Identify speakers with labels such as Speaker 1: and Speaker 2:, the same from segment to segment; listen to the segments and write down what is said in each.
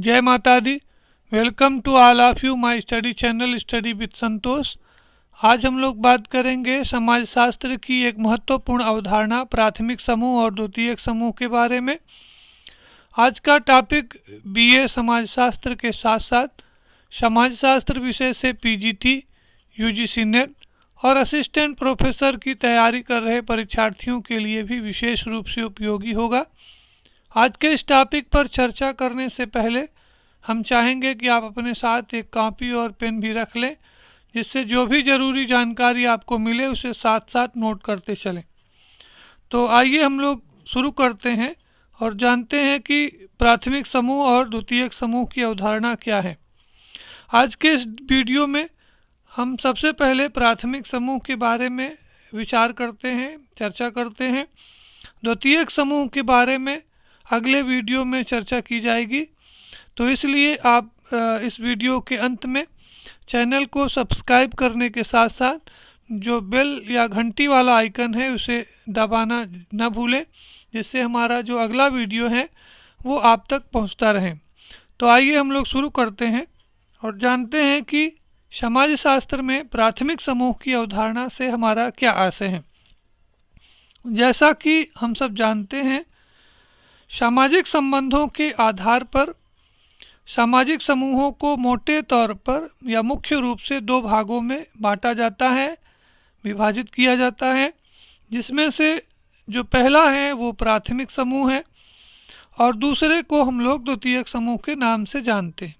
Speaker 1: जय माता दी। Welcome to all of you my study channel study with Santosh. आज हम लोग बात करेंगे समाजशास्त्र की एक महत्वपूर्ण अवधारणा प्राथमिक समूह और द्वितीयक समूह के बारे में। आज का टॉपिक बीए समाजशास्त्र के साथ साथ समाजशास्त्र विषय से पीजीटी, यूजीसी नेट और असिस्टेंट प्रोफेसर की तैयारी कर रहे परीक्षार्थियों के लिए भी विशेष रूप से उपयोगी होगा। आज के इस टॉपिक पर चर्चा करने से पहले हम चाहेंगे कि आप अपने साथ एक कॉपी और पेन भी रख लें, जिससे जो भी ज़रूरी जानकारी आपको मिले उसे साथ साथ नोट करते चलें। तो आइए हम लोग शुरू करते हैं और जानते हैं कि प्राथमिक समूह और द्वितीयक समूह की अवधारणा क्या है। आज के इस वीडियो में हम सबसे पहले प्राथमिक समूह के बारे में विचार करते हैं, चर्चा करते हैं। द्वितीयक समूह के बारे में अगले वीडियो में चर्चा की जाएगी। तो इसलिए आप इस वीडियो के अंत में चैनल को सब्सक्राइब करने के साथ साथ जो बेल या घंटी वाला आइकन है उसे दबाना न भूलें, जिससे हमारा जो अगला वीडियो है वो आप तक पहुंचता रहे। तो आइए हम लोग शुरू करते हैं और जानते हैं कि समाजशास्त्र में प्राथमिक समूह की अवधारणा से हमारा क्या आशय है। जैसा कि हम सब जानते हैं, सामाजिक संबंधों के आधार पर सामाजिक समूहों को मोटे तौर पर या मुख्य रूप से दो भागों में बांटा जाता है, विभाजित किया जाता है, जिसमें से जो पहला है वो प्राथमिक समूह है और दूसरे को हम लोग द्वितीयक समूह के नाम से जानते हैं।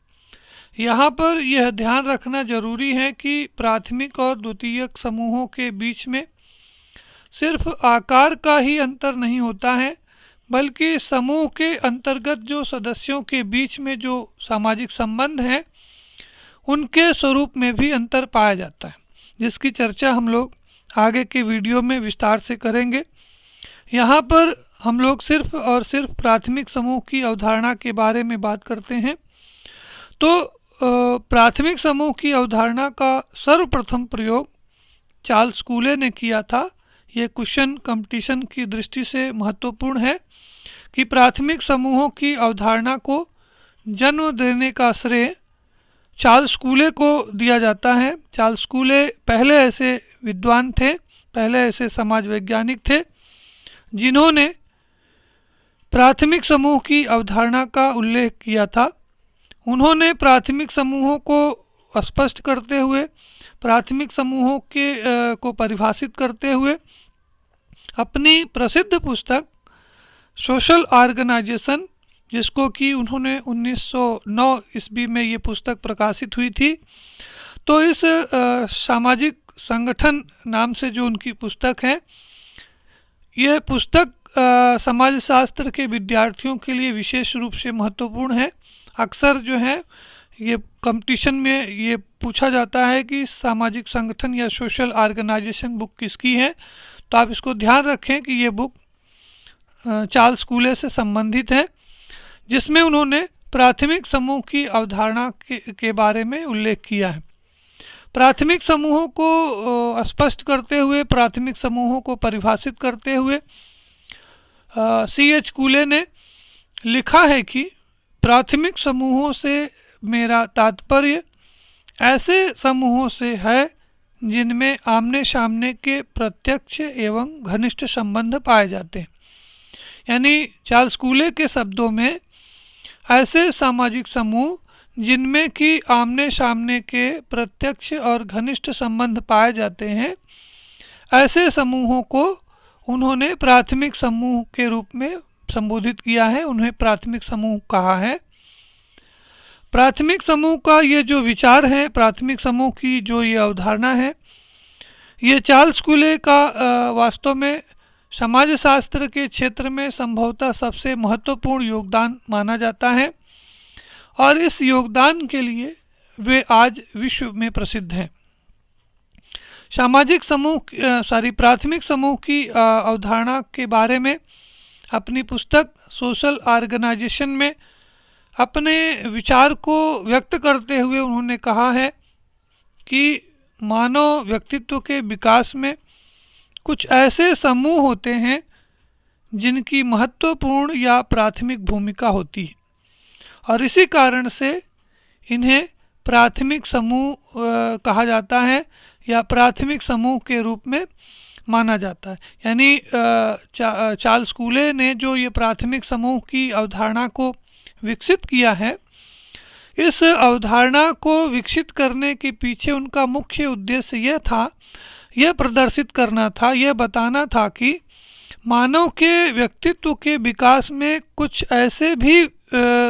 Speaker 1: यहाँ पर यह ध्यान रखना जरूरी है कि प्राथमिक और द्वितीयक समूहों के बीच में सिर्फ आकार का ही अंतर नहीं होता है, बल्कि समूह के अंतर्गत जो सदस्यों के बीच में जो सामाजिक संबंध हैं उनके स्वरूप में भी अंतर पाया जाता है, जिसकी चर्चा हम लोग आगे के वीडियो में विस्तार से करेंगे। यहाँ पर हम लोग सिर्फ और सिर्फ प्राथमिक समूह की अवधारणा के बारे में बात करते हैं। तो प्राथमिक समूह की अवधारणा का सर्वप्रथम प्रयोग चार्ल्स कूले ने किया था। ये क्वेश्चन कंपटीशन की दृष्टि से महत्वपूर्ण है कि प्राथमिक समूहों की अवधारणा को जन्म देने का श्रेय चार्ल्स कूले को दिया जाता है। चार्ल्स कूले पहले ऐसे विद्वान थे, पहले ऐसे समाज वैज्ञानिक थे जिन्होंने प्राथमिक समूह की अवधारणा का उल्लेख किया था। उन्होंने प्राथमिक समूहों को स्पष्ट करते हुए, प्राथमिक समूहों के को परिभाषित करते हुए अपनी प्रसिद्ध पुस्तक सोशल ऑर्गेनाइजेशन, जिसको कि उन्होंने 1909 ईस्वी में ये पुस्तक प्रकाशित हुई थी। तो इस सामाजिक संगठन नाम से जो उनकी पुस्तक है, यह पुस्तक समाजशास्त्र के विद्यार्थियों के लिए विशेष रूप से महत्वपूर्ण है। अक्सर जो है ये कंपटीशन में ये पूछा जाता है कि सामाजिक संगठन या सोशल ऑर्गेनाइजेशन बुक किसकी है। तो आप इसको ध्यान रखें कि ये बुक चार्ल्स कूले से संबंधित है, जिसमें उन्होंने प्राथमिक समूह की अवधारणा के बारे में उल्लेख किया है। प्राथमिक समूहों को स्पष्ट करते हुए, प्राथमिक समूहों को परिभाषित करते हुए C.H. कूले ने लिखा है कि प्राथमिक समूहों से मेरा तात्पर्य ऐसे समूहों से है जिनमें आमने सामने के प्रत्यक्ष एवं घनिष्ठ संबंध पाए जाते हैं। यानी चार्ल्स कूले के शब्दों में ऐसे सामाजिक समूह जिनमें कि आमने सामने के प्रत्यक्ष और घनिष्ठ संबंध पाए जाते हैं, ऐसे समूहों को उन्होंने प्राथमिक समूह के रूप में संबोधित किया है, उन्हें प्राथमिक समूह कहा है। प्राथमिक समूह का ये जो विचार है, प्राथमिक समूह की जो ये अवधारणा है, ये चार्ल्स कूले का वास्तव में समाजशास्त्र के क्षेत्र में संभवतः सबसे महत्वपूर्ण योगदान माना जाता है और इस योगदान के लिए वे आज विश्व में प्रसिद्ध हैं। प्राथमिक समूह की अवधारणा के बारे में अपनी पुस्तक सोशल ऑर्गेनाइजेशन में अपने विचार को व्यक्त करते हुए उन्होंने कहा है कि मानव व्यक्तित्व के विकास में कुछ ऐसे समूह होते हैं जिनकी महत्वपूर्ण या प्राथमिक भूमिका होती है और इसी कारण से इन्हें प्राथमिक समूह कहा जाता है या प्राथमिक समूह के रूप में माना जाता है। यानी चार्ल्स कूले ने जो ये प्राथमिक समूह की अवधारणा को विकसित किया है, इस अवधारणा को विकसित करने के पीछे उनका मुख्य उद्देश्य यह प्रदर्शित करना था, यह बताना था कि मानव के व्यक्तित्व के विकास में कुछ ऐसे भी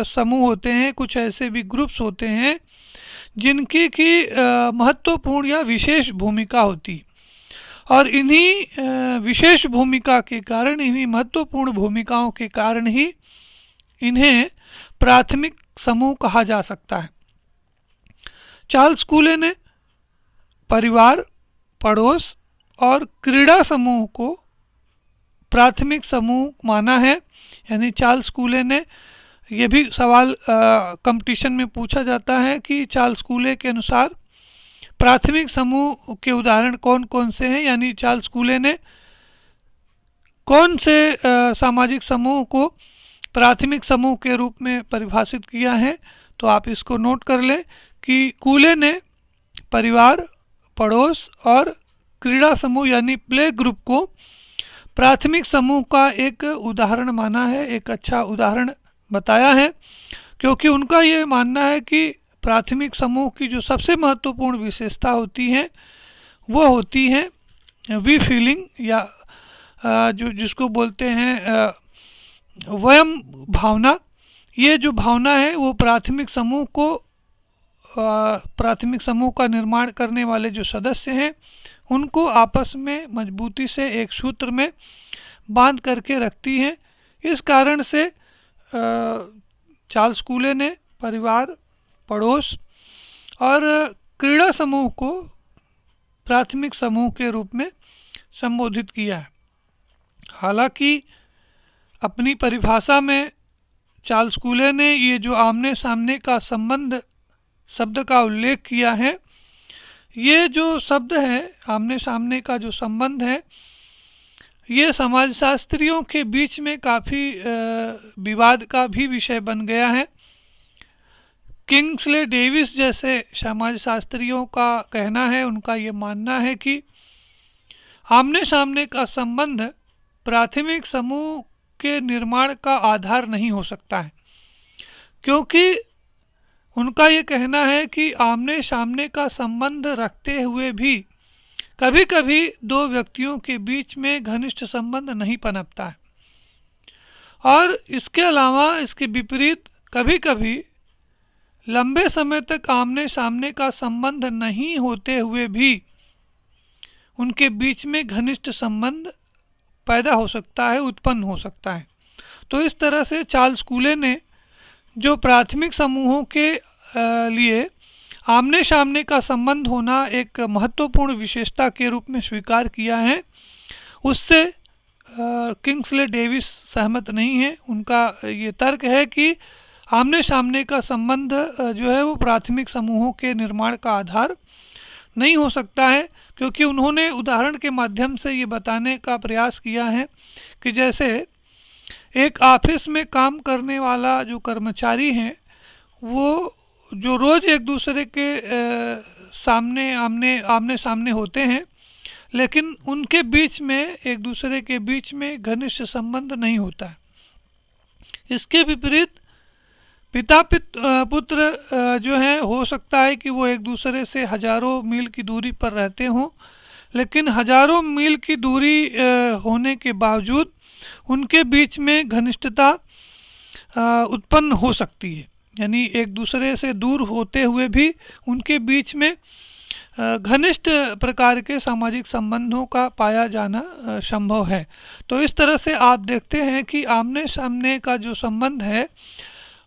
Speaker 1: समूह होते हैं, कुछ ऐसे भी ग्रुप्स होते हैं जिनकी की महत्वपूर्ण या विशेष भूमिका होती, और इन्हीं विशेष भूमिका के कारण, इन्हीं महत्वपूर्ण भूमिकाओं के कारण ही इन्हें प्राथमिक समूह कहा जा सकता है। चार्ल्स कूले ने परिवार, पड़ोस और क्रीड़ा समूह को प्राथमिक समूह माना है। यानी चार्ल्स कूले ने, ये भी सवाल कंपटीशन में पूछा जाता है कि चार्ल्स कूले के अनुसार प्राथमिक समूह के उदाहरण कौन कौन से हैं, यानी चार्ल्स कूले ने कौन से सामाजिक समूह को प्राथमिक समूह के रूप में परिभाषित किया है। तो आप इसको नोट कर लें कि कूले ने परिवार, पड़ोस और क्रीड़ा समूह यानी प्ले ग्रुप को प्राथमिक समूह का एक उदाहरण माना है, एक अच्छा उदाहरण बताया है, क्योंकि उनका ये मानना है कि प्राथमिक समूह की जो सबसे महत्वपूर्ण विशेषता होती है वो होती है वी फीलिंग, या जो जिसको बोलते हैं वयम भावना। ये जो भावना है वो प्राथमिक समूह का निर्माण करने वाले जो सदस्य हैं उनको आपस में मजबूती से एक सूत्र में बांध करके रखती हैं। इस कारण से चार्ल्स कूले ने परिवार, पड़ोस और क्रीड़ा समूह को प्राथमिक समूह के रूप में संबोधित किया है। हालांकि अपनी परिभाषा में चार्ल्स कूले ने ये जो आमने सामने का संबंध शब्द का उल्लेख किया है, ये जो शब्द है आमने सामने का जो संबंध है, ये समाजशास्त्रियों के बीच में काफ़ी विवाद का भी विषय बन गया है। किंग्सले डेविस जैसे समाजशास्त्रियों का कहना है, उनका ये मानना है कि आमने सामने का संबंध प्राथमिक समूह के निर्माण का आधार नहीं हो सकता है, क्योंकि उनका ये कहना है कि आमने सामने का संबंध रखते हुए भी कभी कभी दो व्यक्तियों के बीच में घनिष्ठ संबंध नहीं पनपता है, और इसके अलावा इसके विपरीत कभी कभी लंबे समय तक आमने सामने का संबंध नहीं होते हुए भी उनके बीच में घनिष्ठ संबंध पैदा हो सकता है, उत्पन्न हो सकता है। तो इस तरह से चार्ल्स कूले ने जो प्राथमिक समूहों के लिए आमने सामने का संबंध होना एक महत्वपूर्ण विशेषता के रूप में स्वीकार किया है, उससे किंग्सले डेविस सहमत नहीं है। उनका ये तर्क है कि आमने सामने का संबंध जो है वो प्राथमिक समूहों के निर्माण का आधार नहीं हो सकता है, क्योंकि उन्होंने उदाहरण के माध्यम से ये बताने का प्रयास किया है कि जैसे एक ऑफिस में काम करने वाला जो कर्मचारी हैं वो जो रोज़ एक दूसरे के आमने सामने होते हैं, लेकिन उनके बीच में एक दूसरे के बीच में घनिष्ठ संबंध नहीं होता है। इसके विपरीत पिता पुत्र जो है, हो सकता है कि वो एक दूसरे से हजारों मील की दूरी पर रहते हों, लेकिन हजारों मील की दूरी होने के बावजूद उनके बीच में घनिष्ठता उत्पन्न हो सकती है। यानी एक दूसरे से दूर होते हुए भी उनके बीच में घनिष्ठ प्रकार के सामाजिक संबंधों का पाया जाना संभव है। तो इस तरह से आप देखते हैं कि आमने सामने का जो संबंध है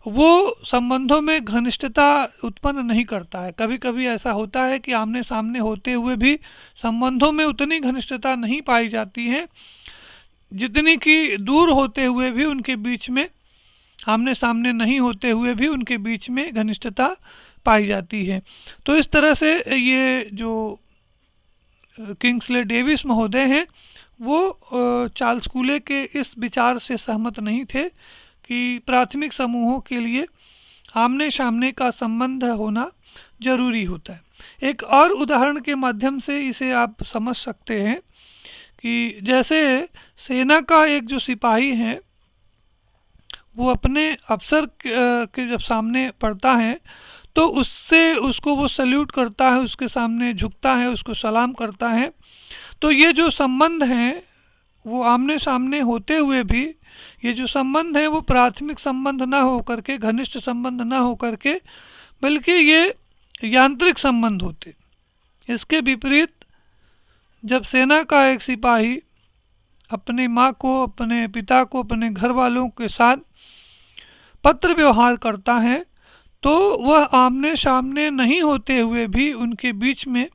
Speaker 1: वो संबंधों में घनिष्ठता उत्पन्न नहीं करता है। कभी कभी ऐसा होता है कि आमने सामने होते हुए भी संबंधों में उतनी घनिष्ठता नहीं पाई जाती है जितनी कि दूर होते हुए भी उनके बीच में, आमने सामने नहीं होते हुए भी उनके बीच में घनिष्ठता पाई जाती है। तो इस तरह से ये जो किंग्सले डेविस महोदय हैं वो चार्ल्स कूले के इस विचार से सहमत नहीं थे कि प्राथमिक समूहों के लिए आमने सामने का संबंध होना जरूरी होता है। एक और उदाहरण के माध्यम से इसे आप समझ सकते हैं कि जैसे सेना का एक जो सिपाही है वो अपने अफसर के जब सामने पड़ता है तो उससे उसको वो सल्यूट करता है, उसके सामने झुकता है, उसको सलाम करता है। तो ये जो संबंध हैं वो आमने सामने होते हुए भी ये जो संबंध है वो प्राथमिक संबंध ना हो करके, घनिष्ठ संबंध ना हो करके, बल्कि ये यांत्रिक संबंध होते। इसके विपरीत जब सेना का एक सिपाही अपनी माँ को, अपने पिता को, अपने घर वालों के साथ पत्र व्यवहार करता है तो वह आमने सामने नहीं होते हुए भी उनके बीच में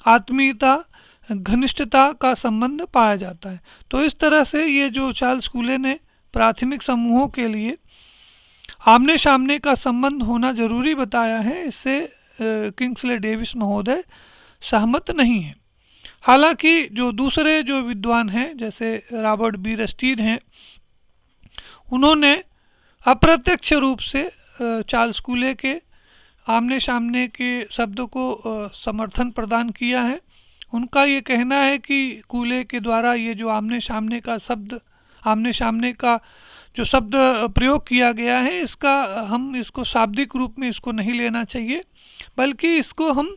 Speaker 1: आत्मीयता, घनिष्ठता का संबंध पाया जाता है। तो इस तरह से ये जो चार्ल्स कूले ने प्राथमिक समूहों के लिए आमने सामने का संबंध होना जरूरी बताया है, इससे किंग्सले डेविस महोदय सहमत नहीं है। हालांकि जो दूसरे जो विद्वान हैं जैसे रॉबर्ट बी रस्टीड हैं, उन्होंने अप्रत्यक्ष रूप से चार्ल्स कूले के आमने सामने के शब्द को समर्थन प्रदान किया है। उनका ये कहना है कि कूले के द्वारा ये जो आमने सामने का शब्द, आमने सामने का जो शब्द प्रयोग किया गया है, इसका हम इसको शाब्दिक रूप में इसको नहीं लेना चाहिए, बल्कि इसको हम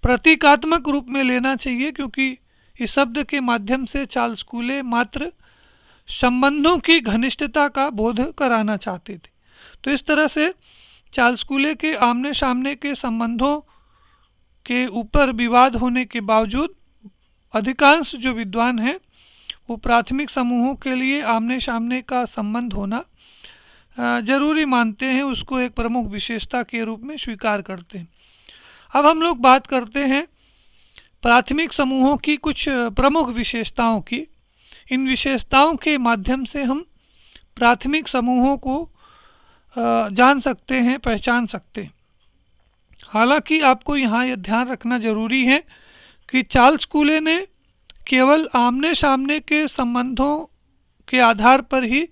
Speaker 1: प्रतीकात्मक रूप में लेना चाहिए, क्योंकि इस शब्द के माध्यम से चार्ल्स कूले मात्र संबंधों की घनिष्ठता का बोध कराना चाहते थे। तो इस तरह से चार्ल्स कूले के आमने सामने के संबंधों के ऊपर विवाद होने के बावजूद अधिकांश जो विद्वान हैं वो प्राथमिक समूहों के लिए आमने सामने का संबंध होना जरूरी मानते हैं, उसको एक प्रमुख विशेषता के रूप में स्वीकार करते हैं। अब हम लोग बात करते हैं प्राथमिक समूहों की कुछ प्रमुख विशेषताओं की। इन विशेषताओं के माध्यम से हम प्राथमिक समूहों को जान सकते हैं, पहचान सकते हैं। हालांकि आपको यहाँ यह ध्यान रखना जरूरी है कि चार्ल्स कूले ने केवल आमने सामने के संबंधों के आधार पर ही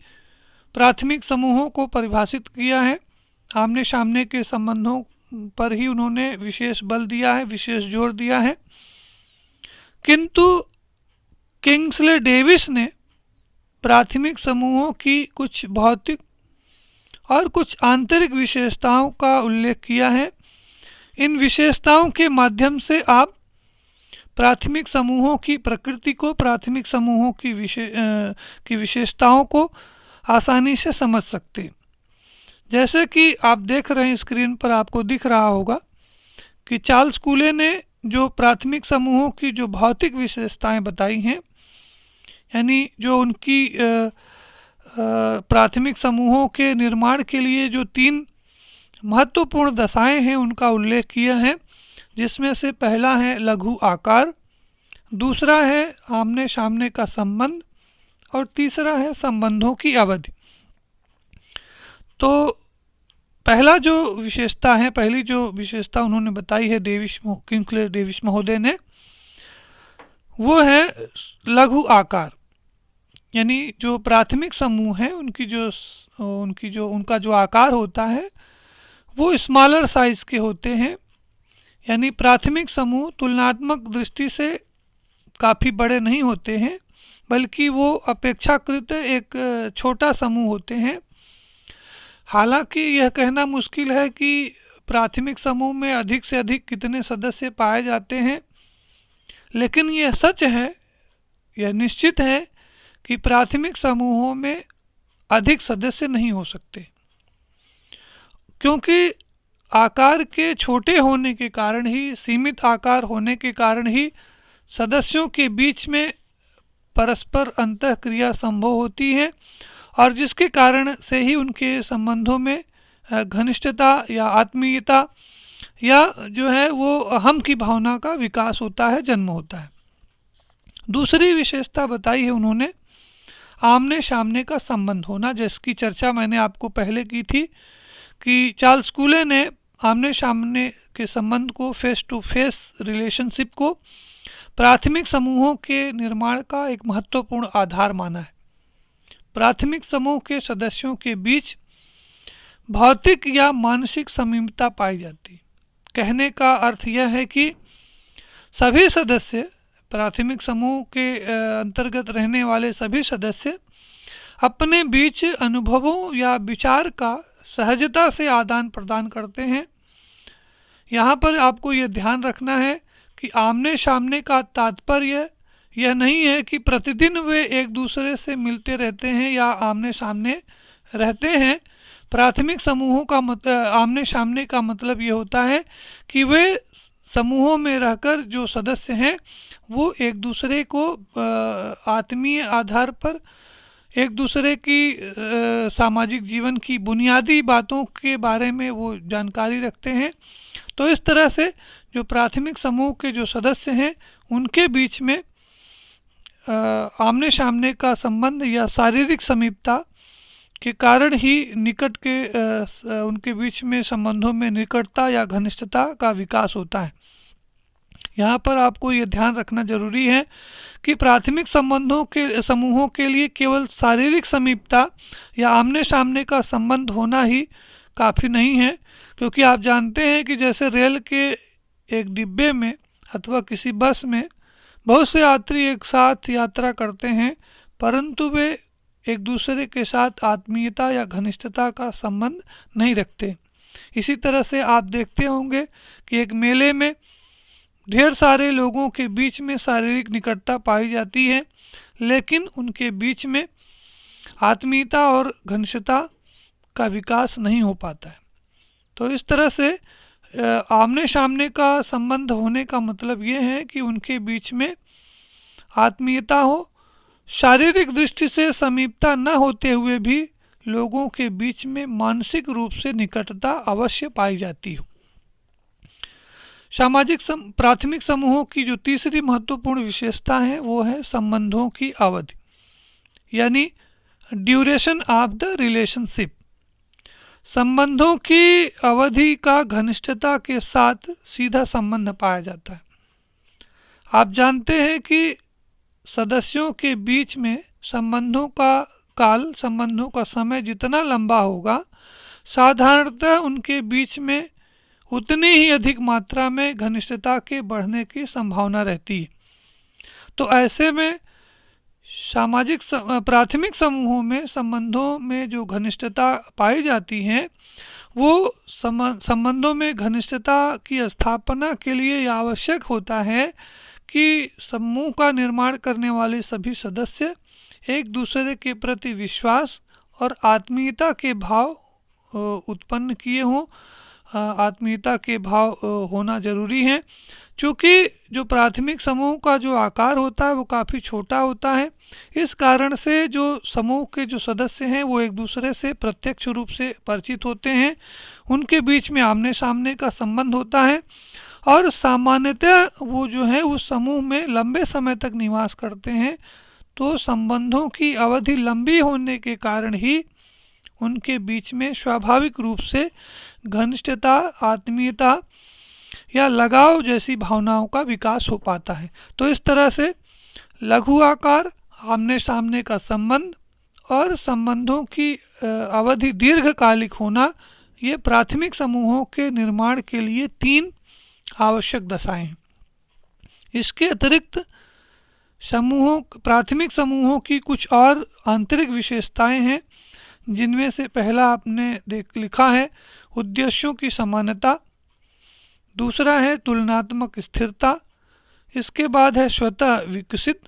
Speaker 1: प्राथमिक समूहों को परिभाषित किया है। आमने सामने के संबंधों पर ही उन्होंने विशेष बल दिया है, विशेष जोर दिया है। किंतु किंग्सले डेविस ने प्राथमिक समूहों की कुछ भौतिक और कुछ आंतरिक विशेषताओं का उल्लेख किया है। इन विशेषताओं के माध्यम से आप प्राथमिक समूहों की प्रकृति को, प्राथमिक समूहों की विशेषताओं को आसानी से समझ सकते हैं। जैसे कि आप देख रहे हैं स्क्रीन पर, आपको दिख रहा होगा कि चार्ल्स कूले ने जो प्राथमिक समूहों की जो भौतिक विशेषताएं बताई हैं, यानी जो उनकी प्राथमिक समूहों के निर्माण के लिए जो 3 महत्वपूर्ण दशाएं हैं उनका उल्लेख किया है, जिसमें से पहला है लघु आकार, दूसरा है आमने सामने का संबंध और तीसरा है संबंधों की अवधि। तो पहला जो विशेषता है, पहली जो विशेषता उन्होंने बताई है किंग्सले डेविस महोदय ने, वो है लघु आकार। यानी जो प्राथमिक समूह है उनका जो आकार होता है वो स्मॉलर साइज के होते हैं। यानी प्राथमिक समूह तुलनात्मक दृष्टि से काफ़ी बड़े नहीं होते हैं, बल्कि वो अपेक्षाकृत एक छोटा समूह होते हैं। हालांकि यह कहना मुश्किल है कि प्राथमिक समूह में अधिक से अधिक कितने सदस्य पाए जाते हैं, लेकिन यह सच है, यह निश्चित है कि प्राथमिक समूहों में अधिक सदस्य नहीं हो सकते, क्योंकि आकार के छोटे होने के कारण ही, सीमित आकार होने के कारण ही सदस्यों के बीच में परस्पर अंतःक्रिया संभव होती है, और जिसके कारण से ही उनके संबंधों में घनिष्ठता या आत्मीयता या जो है वो हम की भावना का विकास होता है, जन्म होता है। दूसरी विशेषता बताई है उन्होंने आमने सामने का संबंध होना, जिसकी चर्चा मैंने आपको पहले की थी कि चार्ल्स कूले ने आमने सामने के संबंध को, फेस टू फेस रिलेशनशिप को प्राथमिक समूहों के निर्माण का एक महत्वपूर्ण आधार माना है। प्राथमिक समूह के सदस्यों के बीच भौतिक या मानसिक समीपता पाई जाती है। कहने का अर्थ यह है कि सभी सदस्य, प्राथमिक समूह के अंतर्गत रहने वाले सभी सदस्य अपने बीच अनुभवों या विचार का सहजता से आदान प्रदान करते हैं। यहाँ पर आपको ये ध्यान रखना है कि आमने सामने का तात्पर्य यह नहीं है कि प्रतिदिन वे एक दूसरे से मिलते रहते हैं या आमने सामने रहते हैं। प्राथमिक समूहों का आमने सामने का मतलब ये होता है कि वे समूहों में रहकर जो सदस्य हैं वो एक दूसरे को आत्मीय आधार पर एक दूसरे की सामाजिक जीवन की बुनियादी बातों के बारे में वो जानकारी रखते हैं। तो इस तरह से जो प्राथमिक समूह के जो सदस्य हैं उनके बीच में आमने सामने का संबंध या शारीरिक समीपता के कारण ही निकट के उनके बीच में संबंधों में निकटता या घनिष्ठता का विकास होता है। यहाँ पर आपको ये ध्यान रखना जरूरी है कि प्राथमिक संबंधों के समूहों के लिए केवल शारीरिक समीपता या आमने सामने का संबंध होना ही काफ़ी नहीं है, क्योंकि आप जानते हैं कि जैसे रेल के एक डिब्बे में अथवा किसी बस में बहुत से यात्री एक साथ यात्रा करते हैं, परंतु वे एक दूसरे के साथ आत्मीयता या घनिष्ठता का संबंध नहीं रखते। इसी तरह से आप देखते होंगे कि एक मेले में ढेर सारे लोगों के बीच में शारीरिक निकटता पाई जाती है, लेकिन उनके बीच में आत्मीयता और घनिष्ठता का विकास नहीं हो पाता है। तो इस तरह से आमने सामने का संबंध होने का मतलब ये है कि उनके बीच में आत्मीयता हो। शारीरिक दृष्टि से समीपता न होते हुए भी लोगों के बीच में मानसिक रूप से निकटता अवश्य पाई जाती हो। प्राथमिक समूहों की जो तीसरी महत्वपूर्ण विशेषता है वो है संबंधों की अवधि, यानी ड्यूरेशन ऑफ द रिलेशनशिप। संबंधों की अवधि का घनिष्ठता के साथ सीधा संबंध पाया जाता है। आप जानते हैं कि सदस्यों के बीच में संबंधों का काल, संबंधों का समय जितना लंबा होगा, साधारणतः उनके बीच में उतनी ही अधिक मात्रा में घनिष्ठता के बढ़ने की संभावना रहती है। तो ऐसे में प्राथमिक समूहों में संबंधों में जो घनिष्ठता पाई जाती है वो संबंधों में घनिष्ठता की स्थापना के लिए यह आवश्यक होता है कि समूह का निर्माण करने वाले सभी सदस्य एक दूसरे के प्रति विश्वास और आत्मीयता के भाव उत्पन्न किए हों। आत्मीयता के भाव होना जरूरी है, क्योंकि जो प्राथमिक समूह का जो आकार होता है वो काफ़ी छोटा होता है। इस कारण से जो समूह के जो सदस्य हैं वो एक दूसरे से प्रत्यक्ष रूप से परिचित होते हैं, उनके बीच में आमने सामने का संबंध होता है और सामान्यतः वो जो है उस समूह में लंबे समय तक निवास करते हैं। तो संबंधों की अवधि लंबी होने के कारण ही उनके बीच में स्वाभाविक रूप से घनिष्ठता, आत्मीयता या लगाव जैसी भावनाओं का विकास हो पाता है। तो इस तरह से लघु आकार, आमने सामने का संबंध और संबंधों की अवधि दीर्घकालिक होना, ये प्राथमिक समूहों के निर्माण के लिए 3 आवश्यक दशाएं हैं। इसके अतिरिक्त प्राथमिक समूहों की कुछ और आंतरिक विशेषताएं हैं, जिनमें से पहला आपने लिखा है उद्देश्यों की समानता, दूसरा है तुलनात्मक स्थिरता, इसके बाद है स्वतः विकसित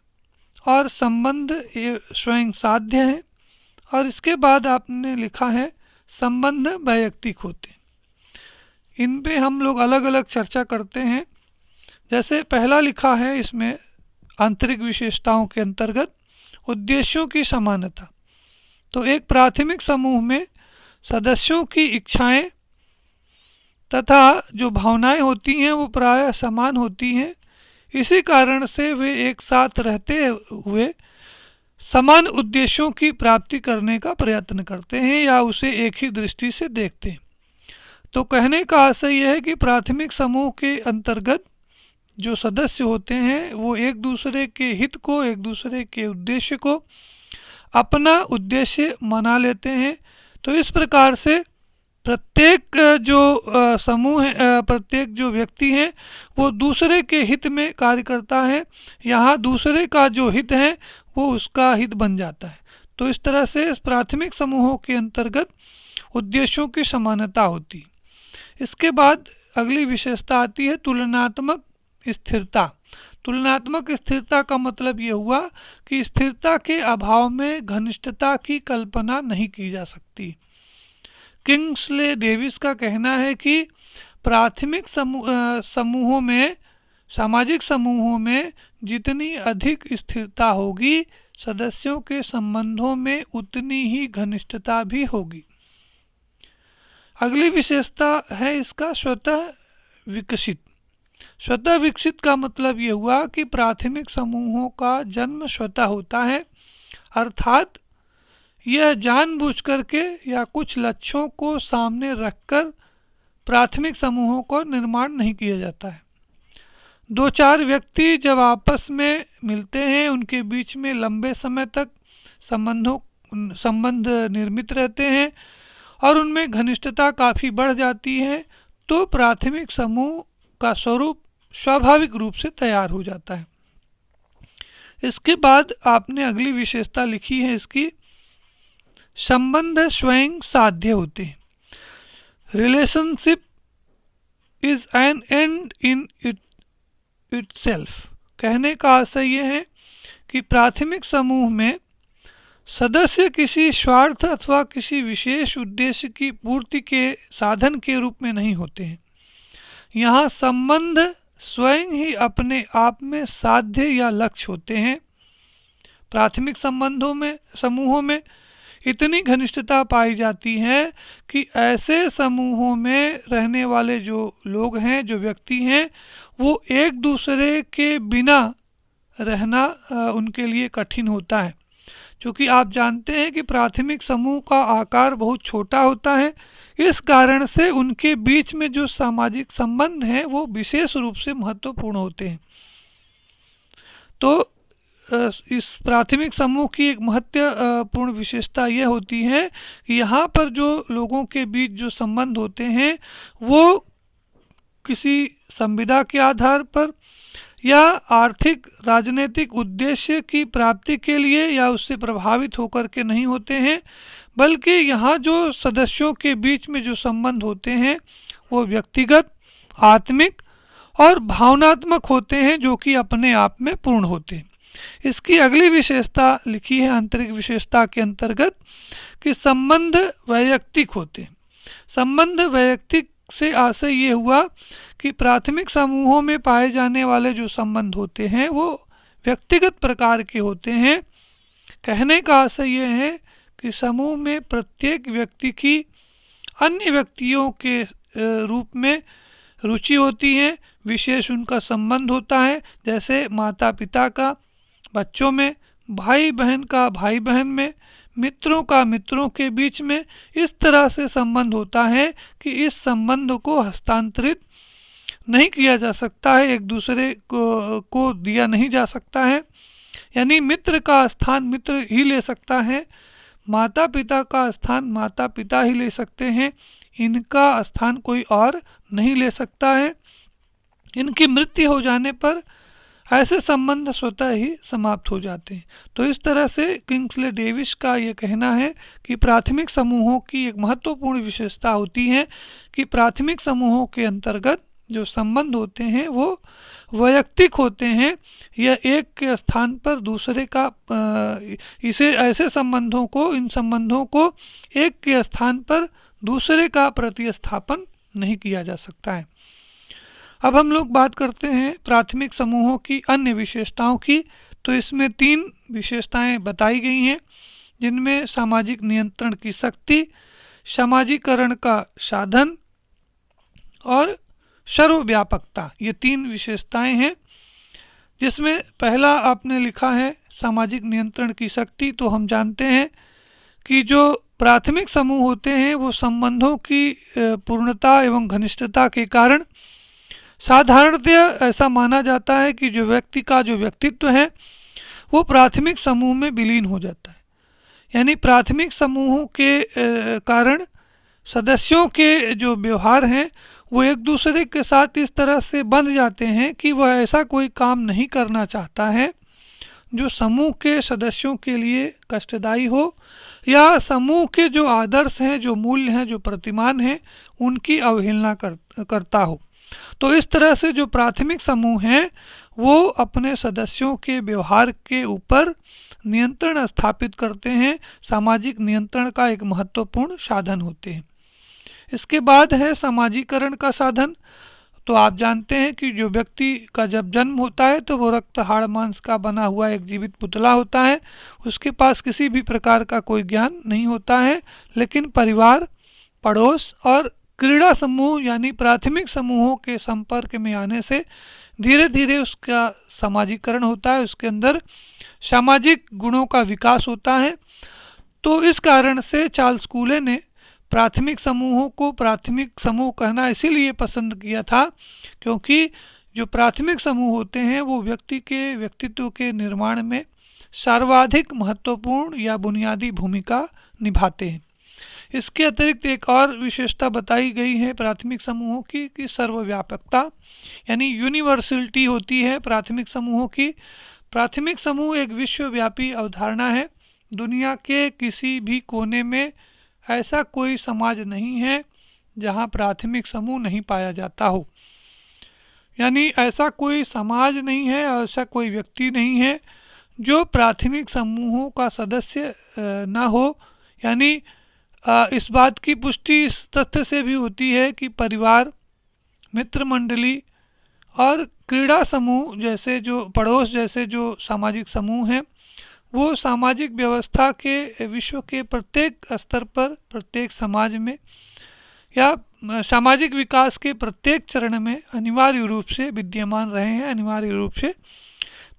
Speaker 1: और संबंध स्वयं साध्य है, और इसके बाद आपने लिखा है संबंध वैयक्तिक होते हैं। इन पे हम लोग अलग अलग चर्चा करते हैं। जैसे पहला लिखा है इसमें आंतरिक विशेषताओं के अंतर्गत उद्देश्यों की समानता। तो एक प्राथमिक समूह में सदस्यों की इच्छाएं तथा जो भावनाएं होती हैं वो प्रायः समान होती हैं। इसी कारण से वे एक साथ रहते हुए समान उद्देश्यों की प्राप्ति करने का प्रयत्न करते हैं या उसे एक ही दृष्टि से देखते हैं। तो कहने का आशय यह है कि प्राथमिक समूह के अंतर्गत जो सदस्य होते हैं वो एक दूसरे के हित को, एक दूसरे के उद्देश्य को अपना उद्देश्य माना लेते हैं। तो इस प्रकार से प्रत्येक जो समूह है, प्रत्येक जो व्यक्ति है वो दूसरे के हित में कार्य करता है। यहाँ दूसरे का जो हित है वो उसका हित बन जाता है। तो इस तरह से इस प्राथमिक समूहों के अंतर्गत उद्देश्यों की समानता होती है। इसके बाद अगली विशेषता आती है तुलनात्मक स्थिरता। तुलनात्मक स्थिरता का मतलब ये हुआ कि स्थिरता के अभाव में घनिष्ठता की कल्पना नहीं की जा सकती। किंग्सले डेविस का कहना है कि प्राथमिक समूहों में, सामाजिक समूहों में जितनी अधिक स्थिरता होगी, सदस्यों के संबंधों में उतनी ही घनिष्ठता भी होगी। अगली विशेषता है इसका स्वतः विकसित। स्वतः विकसित का मतलब ये हुआ कि प्राथमिक समूहों का जन्म स्वतः होता है, अर्थात यह जानबूझकर के या कुछ लक्ष्यों को सामने रखकर प्राथमिक समूहों को निर्माण नहीं किया जाता है। दो चार व्यक्ति जब आपस में मिलते हैं, उनके बीच में लंबे समय तक संबंध निर्मित रहते हैं और उनमें घनिष्ठता काफ़ी बढ़ जाती है, तो प्राथमिक समूह का स्वरूप स्वाभाविक रूप से तैयार हो जाता है। इसके बाद आपने अगली विशेषता लिखी है इसकी, संबंध स्वयं साध्य होते हैं। Relationship is an and in itself. कहने का आशय यह है कि प्राथमिक समूह में सदस्य किसी स्वार्थ अथवा किसी विशेष उद्देश्य की पूर्ति के साधन के रूप में नहीं होते हैं। यहाँ संबंध स्वयं ही अपने आप में साध्य या लक्ष्य होते हैं। प्राथमिक समूहों में इतनी घनिष्ठता पाई जाती है कि ऐसे समूहों में रहने वाले जो लोग हैं, जो व्यक्ति हैं, वो एक दूसरे के बिना रहना उनके लिए कठिन होता है। क्योंकि आप जानते हैं कि प्राथमिक समूह का आकार बहुत छोटा होता है, इस कारण से उनके बीच में जो सामाजिक संबंध हैं वो विशेष रूप से महत्वपूर्ण होते हैं। तो इस प्राथमिक समूह की एक महत्वपूर्ण विशेषता यह होती है कि यहाँ पर जो लोगों के बीच जो संबंध होते हैं वो किसी संविदा के आधार पर या आर्थिक राजनीतिक उद्देश्य की प्राप्ति के लिए या उससे प्रभावित होकर के नहीं होते हैं, बल्कि यहाँ जो सदस्यों के बीच में जो संबंध होते हैं वो व्यक्तिगत, आत्मिक और भावनात्मक होते हैं, जो कि अपने आप में पूर्ण होते हैं। इसकी अगली विशेषता लिखी है आंतरिक विशेषता के अंतर्गत कि संबंध वैयक्तिक होते हैं। संबंध वैयक्तिक से आशय ये हुआ कि प्राथमिक समूहों में पाए जाने वाले जो संबंध होते हैं वो व्यक्तिगत प्रकार के होते हैं। कहने का आशय यह है कि समूह में प्रत्येक व्यक्ति की अन्य व्यक्तियों के रूप में रुचि होती है, विशेष उनका संबंध होता है, जैसे माता पिता का बच्चों में, भाई बहन का भाई बहन में, मित्रों का मित्रों के बीच में। इस तरह से संबंध होता है कि इस संबंध को हस्तांतरित नहीं किया जा सकता है, एक दूसरे को दिया नहीं जा सकता है। यानी मित्र का स्थान मित्र ही ले सकता है, माता पिता का स्थान माता पिता ही ले सकते हैं, इनका स्थान कोई और नहीं ले सकता है। इनकी मृत्यु हो जाने पर ऐसे संबंध स्वतः ही समाप्त हो जाते हैं। तो इस तरह से किंग्सले डेविस का ये कहना है कि प्राथमिक समूहों की एक महत्वपूर्ण विशेषता होती है कि प्राथमिक समूहों के अंतर्गत जो संबंध होते हैं वो वैयक्तिक होते हैं। यह एक के स्थान पर दूसरे का ऐसे संबंधों को, इन संबंधों को एक के स्थान पर दूसरे का प्रतिस्थापन नहीं किया जा सकता है। अब हम लोग बात करते हैं प्राथमिक समूहों की अन्य विशेषताओं की। तो इसमें 3 विशेषताएं बताई गई हैं, जिनमें सामाजिक नियंत्रण की शक्ति, सामाजिकरण का साधन और सर्वव्यापकता, ये 3 विशेषताएं हैं। जिसमें पहला आपने लिखा है सामाजिक नियंत्रण की शक्ति। तो हम जानते हैं कि जो प्राथमिक समूह होते हैं वो संबंधों की पूर्णता एवं घनिष्ठता के कारण साधारणतया ऐसा माना जाता है कि जो व्यक्ति का जो व्यक्तित्व है वो प्राथमिक समूह में विलीन हो जाता है। यानी प्राथमिक समूहों के कारण सदस्यों के जो व्यवहार हैं वो एक दूसरे के साथ इस तरह से बंध जाते हैं कि वह ऐसा कोई काम नहीं करना चाहता है जो समूह के सदस्यों के लिए कष्टदायी हो या समूह के जो आदर्श हैं, जो मूल्य हैं, जो प्रतिमान हैं, उनकी अवहेलना करता हो। तो इस तरह से जो प्राथमिक समूह हैं वो अपने सदस्यों के व्यवहार के ऊपर नियंत्रण स्थापित करते हैं, सामाजिक नियंत्रण का एक महत्वपूर्ण साधन होते हैं। इसके बाद है समाजीकरण का साधन। तो आप जानते हैं कि जो व्यक्ति का जब जन्म होता है तो वो रक्त हाड़ मांस का बना हुआ एक जीवित पुतला होता है, उसके पास किसी भी प्रकार का कोई ज्ञान नहीं होता है, लेकिन परिवार, पड़ोस और क्रीड़ा समूह यानी प्राथमिक समूहों के संपर्क में आने से धीरे धीरे उसका समाजीकरण होता है, उसके अंदर सामाजिक गुणों का विकास होता है। तो इस कारण से चार्ल्स कूले ने प्राथमिक समूहों को प्राथमिक समूह कहना इसीलिए पसंद किया था क्योंकि जो प्राथमिक समूह होते हैं वो व्यक्ति के व्यक्तित्व के निर्माण में सर्वाधिक महत्वपूर्ण या बुनियादी भूमिका निभाते हैं। इसके अतिरिक्त एक और विशेषता बताई गई है प्राथमिक समूहों की कि सर्वव्यापकता यानी यूनिवर्सलिटी होती है प्राथमिक समूहों की। प्राथमिक समूह एक विश्वव्यापी अवधारणा है। दुनिया के किसी भी कोने में ऐसा कोई समाज नहीं है जहां प्राथमिक समूह नहीं पाया जाता हो, यानी ऐसा कोई समाज नहीं है, ऐसा कोई व्यक्ति नहीं है जो प्राथमिक समूहों का सदस्य न हो। यानी इस बात की पुष्टि इस तथ्य से भी होती है कि परिवार, मित्र मंडली और क्रीड़ा समूह जैसे जो पड़ोस जैसे जो सामाजिक समूह हैं वो सामाजिक व्यवस्था के विश्व के प्रत्येक स्तर पर, प्रत्येक समाज में या सामाजिक विकास के प्रत्येक चरण में अनिवार्य रूप से विद्यमान रहे हैं, अनिवार्य रूप से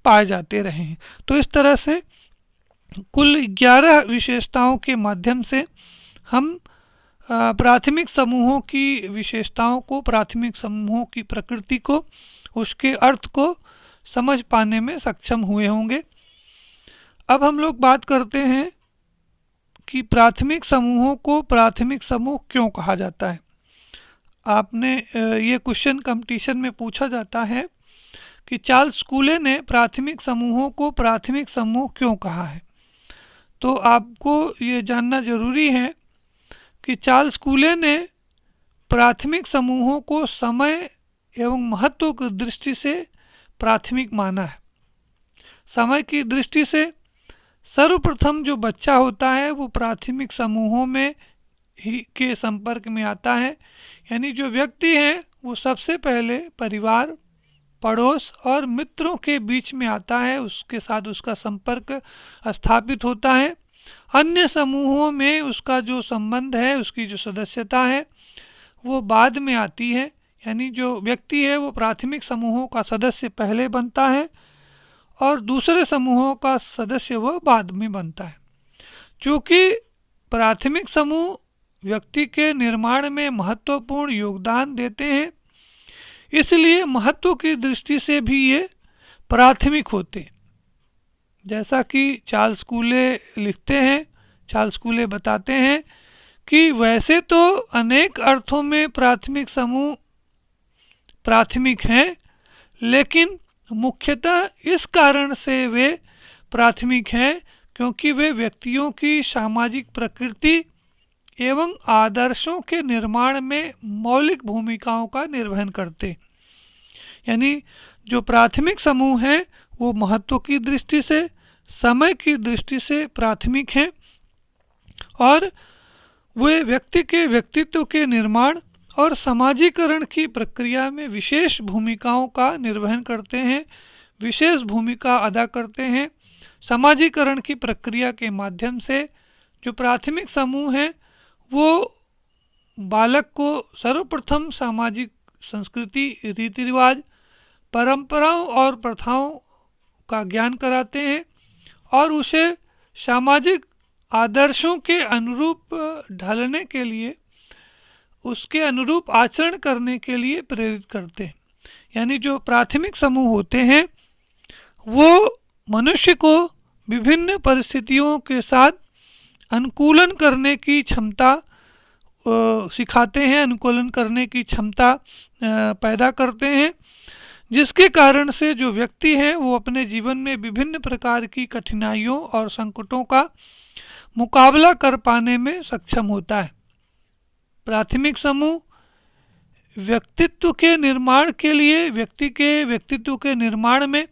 Speaker 1: पाए जाते रहे हैं। तो इस तरह से कुल 11 विशेषताओं के माध्यम से हम प्राथमिक समूहों की विशेषताओं को, प्राथमिक समूहों की प्रकृति को, उसके अर्थ को समझ पाने में सक्षम हुए होंगे। अब हम लोग बात करते हैं कि प्राथमिक समूहों को प्राथमिक समूह क्यों कहा जाता है। आपने ये क्वेश्चन कंपटीशन में पूछा जाता है कि चार्ल्स कूले ने प्राथमिक समूहों को प्राथमिक समूह क्यों कहा है। तो आपको ये जानना जरूरी है कि चार्ल्स कूले ने प्राथमिक समूहों को समय एवं महत्व की दृष्टि से प्राथमिक माना है। समय की दृष्टि से सर्वप्रथम जो बच्चा होता है वो प्राथमिक समूहों में ही के संपर्क में आता है, यानी जो व्यक्ति है वो सबसे पहले परिवार, पड़ोस और मित्रों के बीच में आता है, उसके साथ उसका संपर्क स्थापित होता है। अन्य समूहों में उसका जो संबंध है, उसकी जो सदस्यता है वो बाद में आती है, यानी जो व्यक्ति है वो प्राथमिक समूहों का सदस्य पहले बनता है और दूसरे समूहों का सदस्य वह बाद में बनता है। क्योंकि प्राथमिक समूह व्यक्ति के निर्माण में महत्वपूर्ण योगदान देते हैं, इसलिए महत्व की दृष्टि से भी ये प्राथमिक होते हैं। जैसा कि चार्ल्स कूले लिखते हैं, चार्ल्स कूले बताते हैं कि वैसे तो अनेक अर्थों में प्राथमिक समूह प्राथमिक हैं, लेकिन मुख्यतः इस कारण से वे प्राथमिक हैं क्योंकि वे व्यक्तियों की सामाजिक प्रकृति एवं आदर्शों के निर्माण में मौलिक भूमिकाओं का निर्वहन करते हैं। यानी जो प्राथमिक समूह हैं वो महत्व की दृष्टि से, समय की दृष्टि से प्राथमिक हैं और वे व्यक्ति के व्यक्तित्व के निर्माण और समाजीकरण की प्रक्रिया में विशेष भूमिकाओं का निर्वहन करते हैं, विशेष भूमिका अदा करते हैं। समाजीकरण की प्रक्रिया के माध्यम से जो प्राथमिक समूह हैं वो बालक को सर्वप्रथम सामाजिक संस्कृति, रीति रिवाज, परंपराओं और प्रथाओं का ज्ञान कराते हैं और उसे सामाजिक आदर्शों के अनुरूप ढलने के लिए, उसके अनुरूप आचरण करने के लिए प्रेरित करते हैं। यानी जो प्राथमिक समूह होते हैं वो मनुष्य को विभिन्न परिस्थितियों के साथ अनुकूलन करने की क्षमता सिखाते हैं, अनुकूलन करने की क्षमता पैदा करते हैं, जिसके कारण से जो व्यक्ति है वो अपने जीवन में विभिन्न प्रकार की कठिनाइयों और संकटों का मुकाबला कर पाने में सक्षम होता है। प्राथमिक समूह व्यक्तित्व के निर्माण के लिए, व्यक्ति के व्यक्तित्व के निर्माण में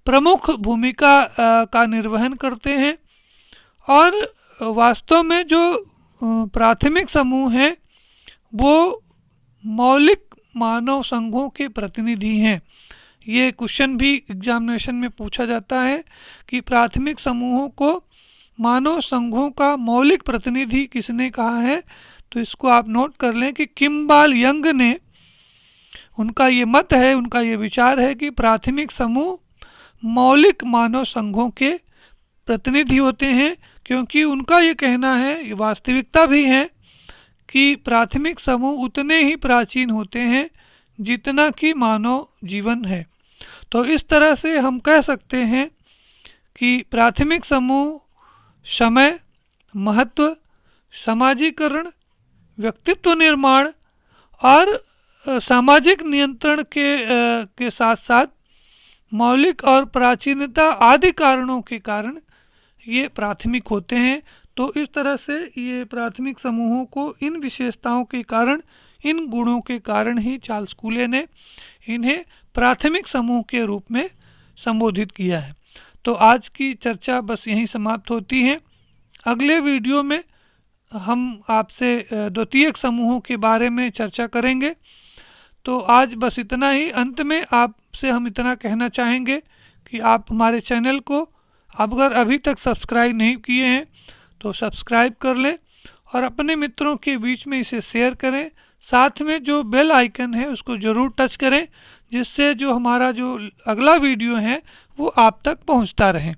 Speaker 1: प्रमुख भूमिका का निर्वहन करते हैं और वास्तव में जो प्राथमिक समूह हैं वो मौलिक मानव संघों के प्रतिनिधि हैं। ये क्वेश्चन भी एग्जामिनेशन में पूछा जाता है कि प्राथमिक समूहों को मानव संघों का मौलिक प्रतिनिधि किसने कहा है। तो इसको आप नोट कर लें कि किम्बाल यंग ने, उनका ये मत है, उनका ये विचार है कि प्राथमिक समूह मौलिक मानव संघों के प्रतिनिधि होते हैं, क्योंकि उनका ये कहना है, ये वास्तविकता भी है, कि प्राथमिक समूह उतने ही प्राचीन होते हैं जितना कि मानव जीवन है। तो इस तरह से हम कह सकते हैं कि प्राथमिक समूह समय, महत्व, समाजीकरण, व्यक्तित्व निर्माण और सामाजिक नियंत्रण के साथ साथ मौलिक और प्राचीनता आदि कारणों के कारण ये प्राथमिक होते हैं। तो इस तरह से ये प्राथमिक समूहों को इन विशेषताओं के कारण, इन गुणों के कारण ही चार्ल्स कूले ने इन्हें प्राथमिक समूह के रूप में संबोधित किया है। तो आज की चर्चा बस यहीं समाप्त होती है। अगले वीडियो में हम आपसे द्वितीयक समूहों के बारे में चर्चा करेंगे। तो आज बस इतना ही। अंत में आपसे हम इतना कहना चाहेंगे कि आप हमारे चैनल को अगर अभी तक सब्सक्राइब नहीं किए हैं तो सब्सक्राइब कर लें और अपने मित्रों के बीच में इसे शेयर करें। साथ में जो बेल आइकन है उसको ज़रूर टच करें, जिससे जो हमारा जो अगला वीडियो है वो आप तक पहुंचता रहे।